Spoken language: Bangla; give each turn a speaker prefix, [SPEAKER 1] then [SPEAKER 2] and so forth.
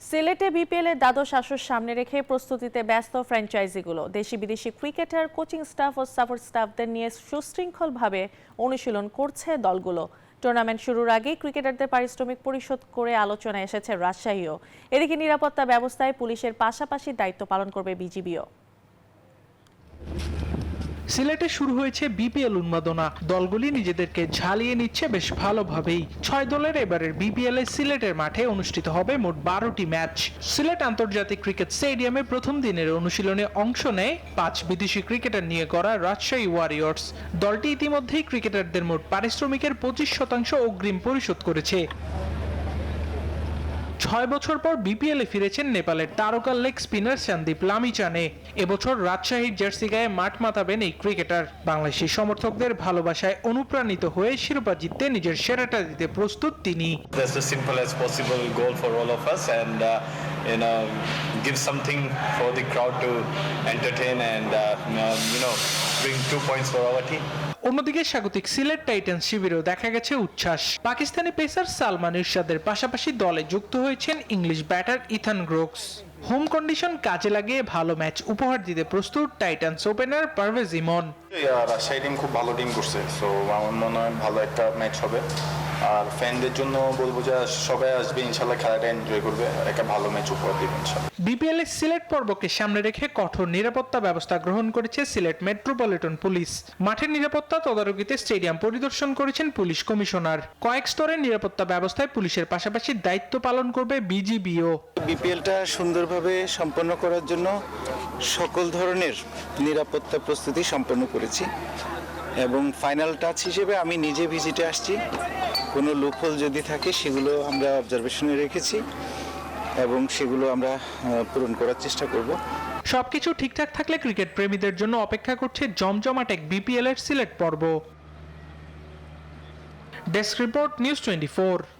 [SPEAKER 1] সিলেটে বিপিএল এর দ্বাদশ আসর সামনে রেখে প্রস্তুতিতে ব্যস্ত ফ্র্যাঞ্চাইজিগুলো। দেশি বিদেশি ক্রিকেটার, কোচিং স্টাফ ও সাপোর্ট স্টাফদের নিয়ে সুশৃঙ্খলভাবে অনুশীলন করছে দলগুলো। টুর্নামেন্ট শুরুর আগেই ক্রিকেটারদের পারিশ্রমিক পরিশোধ করে আলোচনায় এসেছে রাজশাহীও। এদিকে নিরাপত্তা ব্যবস্থায় পুলিশের পাশাপাশি দায়িত্ব পালন করবে বিজিবিও।
[SPEAKER 2] সিলেটে শুরু হয়েছে বিপিএল উন্মাদনা। দলগুলি নিজেদেরকে ঝালিয়ে নিচ্ছে বেশ ভালোভাবেই। 6 দলের এবারের বিপিএল এ সিলেটের মাঠে অনুষ্ঠিত হবে মোট 12টি ম্যাচ। সিলেট আন্তর্জাতিক ক্রিকেট স্টেডিয়ামে প্রথম দিনের অনুশীলনে অংশ নেয় 5 বিদেশি ক্রিকেটার নিয়ে গড়া রাজশাহী ওয়ারিয়র্স। দলটি ইতিমধ্যেই ক্রিকেটারদের মোট পারিশ্রমিকের 25% অগ্রিম পরিশোধ করেছে। 6 বছর পর বিপিএল এ ফিরেছেন নেপালের তারকা লেগ স্পিনার সন্দীপ লামিচানে। এবছর রাজশাহীর জার্সি গায়ে মাঠ মাতাবেন এই ক্রিকেটার। বাংলাদেশি সমর্থকদের ভালোবাসায় অনুপ্রাণিত হয়ে শিরোপা জিততে নিজের সেরাটা দিতে প্রস্তুত তিনি।
[SPEAKER 3] That's as simple as possible goal for all of us and give something for the crowd to entertain and bring 2 points for our team.
[SPEAKER 2] অন্যদিকে স্বাগতিক সিলেট টাইটান্স শিবিরেও দেখা গেছে উচ্ছ্বাস। পাকিস্তানি পেসার সালমান ইরশাদের পাশাপাশি দলে যুক্ত হয়েছেন English batter Ethan Brookes. Home condition কাজে লাগিয়ে ভালো ম্যাচ উপহার দিতে প্রস্তুত Titans opener Parvez Emon.
[SPEAKER 4] Rajshahi team খুব ভালো টিম করছে, সো আমার মনে হয় ভালো একটা ম্যাচ হবে। আর ফ্যানদের জন্য বলবো যে সবাই আসবে, ইনশাল্লাহ খেলাটা এনজয় করবে, একটা ভালো ম্যাচ উপহার দেবে ইনশাল্লাহ।
[SPEAKER 2] বিপিএল এর সিলেট পর্বকে সামনে রেখে কঠোর নিরাপত্তা ব্যবস্থা গ্রহণ করেছে সিলেট মেট্রোপলিটন পুলিশ। মাঠের নিরাপত্তা তদারকিতে স্টেডিয়াম পরিদর্শন করেছেন পুলিশ কমিশনার। কয়েক স্তরের নিরাপত্তা ব্যবস্থায় পুলিশের পাশাপাশি দায়িত্ব পালন করবে বিজিবিও।
[SPEAKER 5] বিপিএলটা সুন্দরভাবে সম্পন্ন করার জন্য সকল ধরনের নিরাপত্তা প্রস্তুতি সম্পন্ন করেছি এবং ফাইনাল টাচ হিসেবে আমি নিজে ভিজিটে আসছি। কোনো লুপহোল যদি থাকে সেগুলো আমরা অবজারভেশনে রেখেছি এবং সেগুলো আমরা পূরণ করার চেষ্টা করব।
[SPEAKER 2] সবকিছু ঠিকঠাক থাকলে ক্রিকেট প্রেমীদের জন্য অপেক্ষা করছে জমজমাট এক বিপিএল এর সিলেট পর্ব। Desk report, news 24।